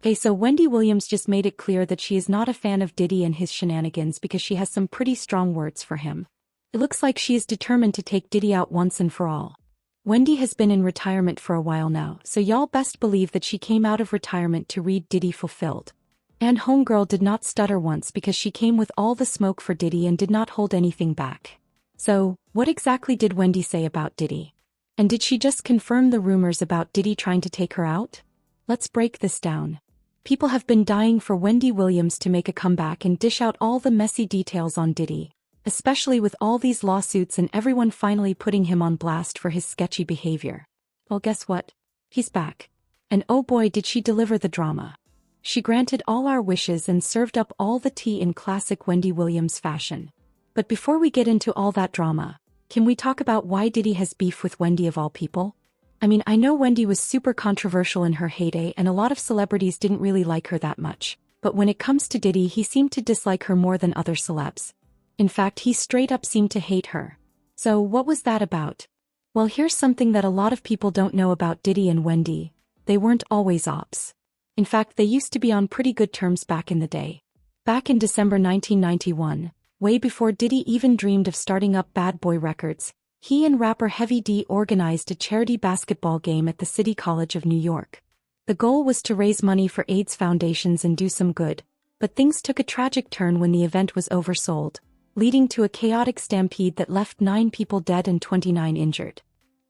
Okay, so Wendy Williams just made it clear that she is not a fan of Diddy and his shenanigans because she has some pretty strong words for him. It looks like she is determined to take Diddy out once and for all. Wendy has been in retirement for a while now, so y'all best believe that she came out of retirement to read Diddy fulfilled. And homegirl did not stutter once because she came with all the smoke for Diddy and did not hold anything back. So, what exactly did Wendy say about Diddy? And did she just confirm the rumors about Diddy trying to take her out? Let's break this down. People have been dying for Wendy Williams to make a comeback and dish out all the messy details on Diddy, especially with all these lawsuits and everyone finally putting him on blast for his sketchy behavior. Well, guess what? He's back. And oh boy, did she deliver the drama. She granted all our wishes and served up all the tea in classic Wendy Williams fashion. But before we get into all that drama, can we talk about why Diddy has beef with Wendy of all people? I mean, I know Wendy was super controversial in her heyday and a lot of celebrities didn't really like her that much, but when it comes to Diddy, he seemed to dislike her more than other celebs. In fact, he straight up seemed to hate her. So what was that about? Well, here's something that a lot of people don't know about Diddy and Wendy. They weren't always ops. In fact, they used to be on pretty good terms back in the day. Back in December 1991, way before Diddy even dreamed of starting up Bad Boy Records, he and rapper Heavy D organized a charity basketball game at the City College of New York. The goal was to raise money for AIDS foundations and do some good, but things took a tragic turn when the event was oversold, leading to a chaotic stampede that left 9 people dead and 29 injured.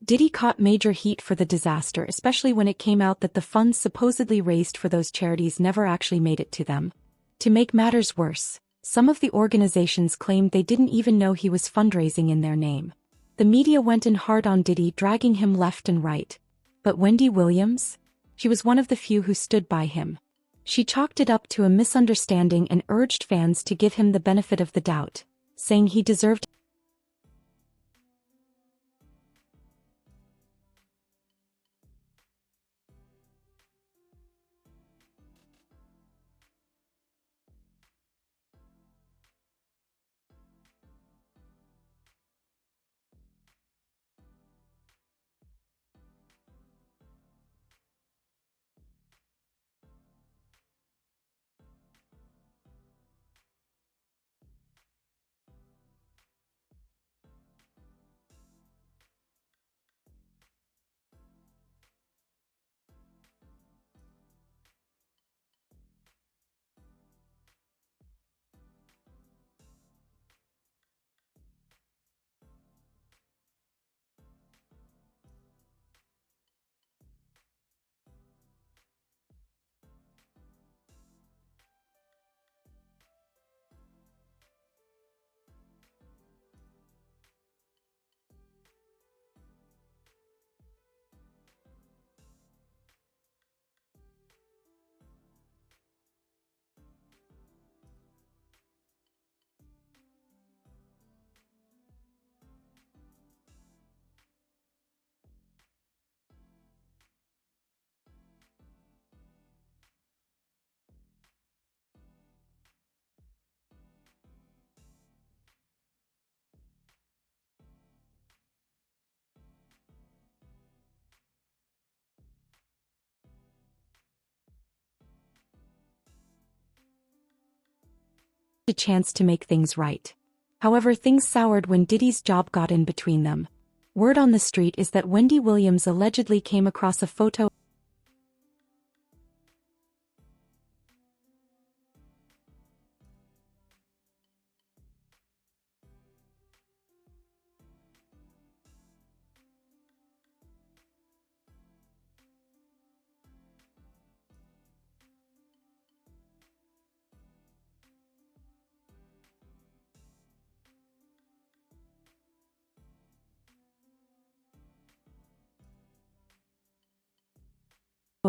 Diddy caught major heat for the disaster, especially when it came out that the funds supposedly raised for those charities never actually made it to them. To make matters worse, some of the organizations claimed they didn't even know he was fundraising in their name. The media went in hard on Diddy, dragging him left and right. But Wendy Williams? She was one of the few who stood by him. She chalked it up to a misunderstanding and urged fans to give him the benefit of the doubt, saying he deserved a chance to make things right. However, things soured when Diddy's job got in between them. Word on the street is that Wendy Williams allegedly came across a photo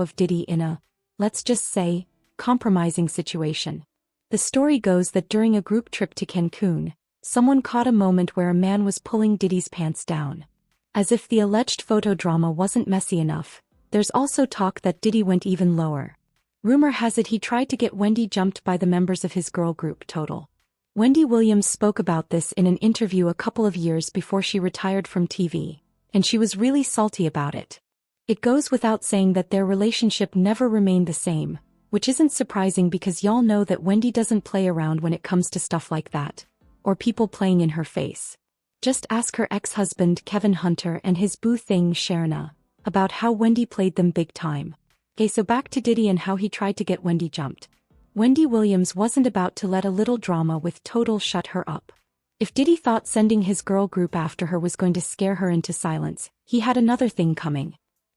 of Diddy in a, let's just say, compromising situation. The story goes that during a group trip to Cancun, someone caught a moment where a man was pulling Diddy's pants down. As if the alleged photo drama wasn't messy enough, there's also talk that Diddy went even lower. Rumor has it he tried to get Wendy jumped by the members of his girl group Total. Wendy Williams spoke about this in an interview a couple of years before she retired from TV, and she was really salty about it. It goes without saying that their relationship never remained the same, Which isn't surprising because y'all know that Wendy doesn't play around when it comes to stuff like that. Or people playing in her face. Just ask her ex-husband Kevin Hunter and his boo thing Sharina about how Wendy played them big time. Okay, so back to Diddy and how he tried to get Wendy jumped. Wendy Williams wasn't about to let a little drama with Total shut her up. If Diddy thought sending his girl group after her was going to scare her into silence, he had another thing coming.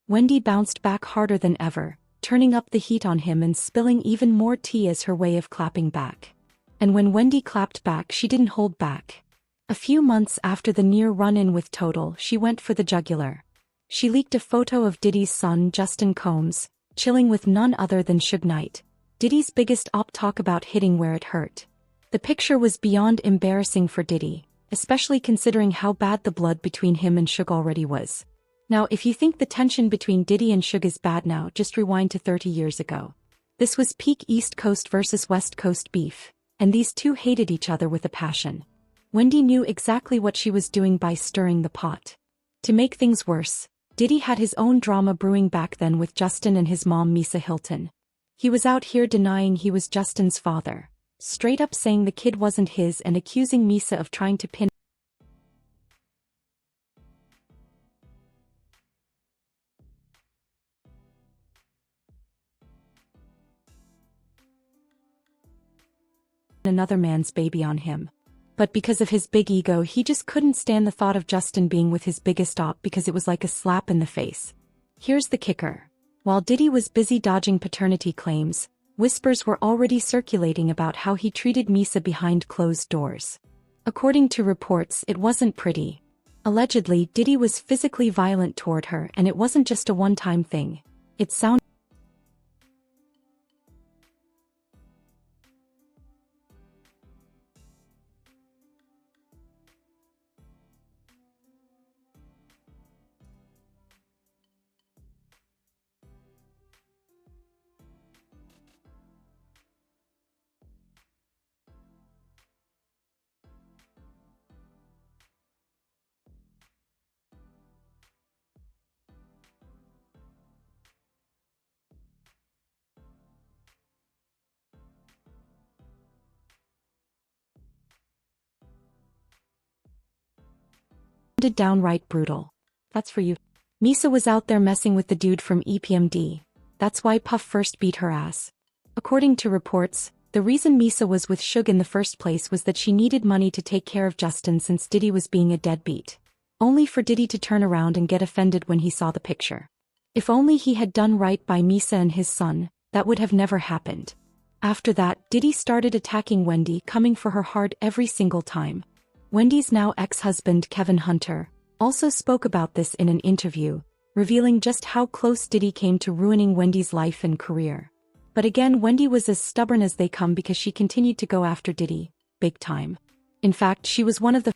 Wendy bounced back harder than ever, turning up the heat on him and spilling even more tea as her way of clapping back. And when Wendy clapped back, she didn't hold back. A few months after the near run-in with Total, she went for the jugular. She leaked a photo of Diddy's son Justin Combs, chilling with none other than Suge Knight, Diddy's biggest op talk about hitting where it hurt. The picture was beyond embarrassing for Diddy, especially considering how bad the blood between him and Suge already was. Now if you think the tension between Diddy and Suge is bad now, just rewind to 30 years ago. This was peak East Coast versus West Coast beef, and these two hated each other with a passion. Wendy knew exactly what she was doing by stirring the pot. To make things worse, Diddy had his own drama brewing back then with Justin and his mom Misa Hilton. He was out here denying he was Justin's father, straight up saying the kid wasn't his and accusing Misa of trying to pin another man's baby on him. But because of his big ego, he just couldn't stand the thought of Justin being with his biggest op because it was like a slap in the face. Here's the kicker. While Diddy was busy dodging paternity claims, whispers were already circulating about how he treated Misa behind closed doors. According to reports, it wasn't pretty. Allegedly, Diddy was physically violent toward her, and it wasn't just a one-time thing. It sounded downright brutal. That's for you. Misa was out there messing with the dude from EPMD. That's why Puff first beat her ass. According to reports, the reason Misa was with Suge in the first place was that she needed money to take care of Justin since Diddy was being a deadbeat. Only for Diddy to turn around and get offended when he saw the picture. If only he had done right by Misa and his son, that would have never happened. After that, Diddy started attacking Wendy, coming for her hard every single time. Wendy's now ex-husband Kevin Hunter also spoke about this in an interview, revealing just how close Diddy came to ruining Wendy's life and career. But again, Wendy was as stubborn as they come because she continued to go after Diddy, big time. In fact, she was one of the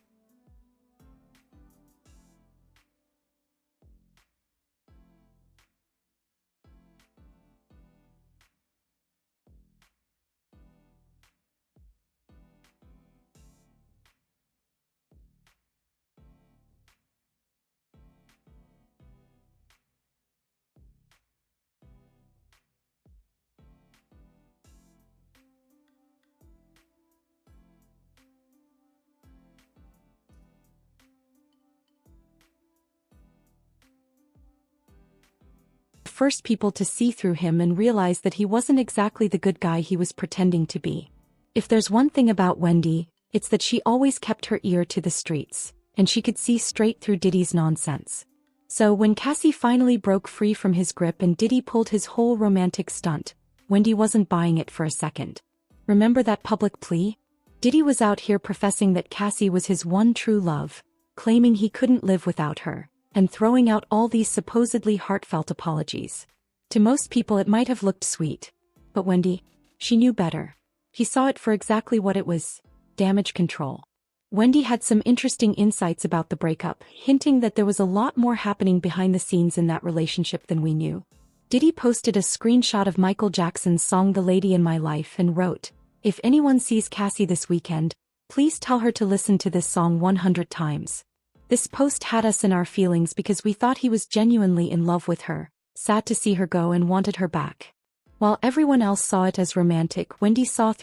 first people to see through him and realize that he wasn't exactly the good guy he was pretending to be. If there's one thing about Wendy, it's that she always kept her ear to the streets, and she could see straight through Diddy's nonsense. So when Cassie finally broke free from his grip and Diddy pulled his whole romantic stunt, Wendy wasn't buying it for a second. Remember that public plea? Diddy was out here professing that Cassie was his one true love, claiming he couldn't live without her, and throwing out all these supposedly heartfelt apologies. To most people it might have looked sweet. But Wendy, she knew better. He saw it for exactly what it was: damage control. Wendy had some interesting insights about the breakup, hinting that there was a lot more happening behind the scenes in that relationship than we knew. Diddy posted a screenshot of Michael Jackson's song "The Lady in My Life" and wrote, "If anyone sees Cassie this weekend, please tell her to listen to this song 100 times. This post had us in our feelings because we thought he was genuinely in love with her, sad to see her go and wanted her back." While everyone else saw it as romantic, Wendy saw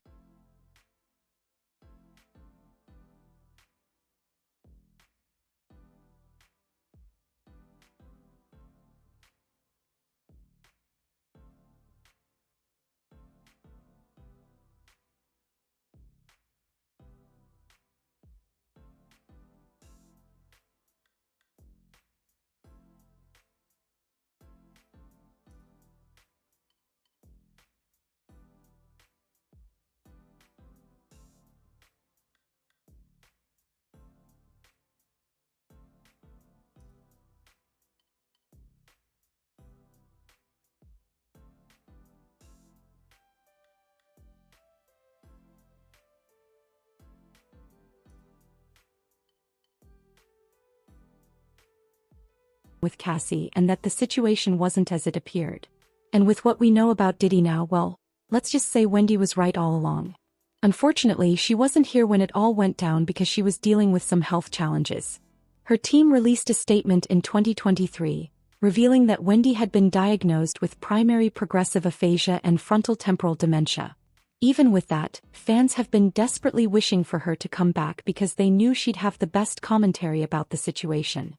with Cassie and that the situation wasn't as it appeared. And with what we know about Diddy now, well, let's just say Wendy was right all along. Unfortunately, she wasn't here when it all went down because she was dealing with some health challenges. Her team released a statement in 2023, revealing that Wendy had been diagnosed with primary progressive aphasia and frontal-temporal dementia. Even with that, fans have been desperately wishing for her to come back because they knew she'd have the best commentary about the situation.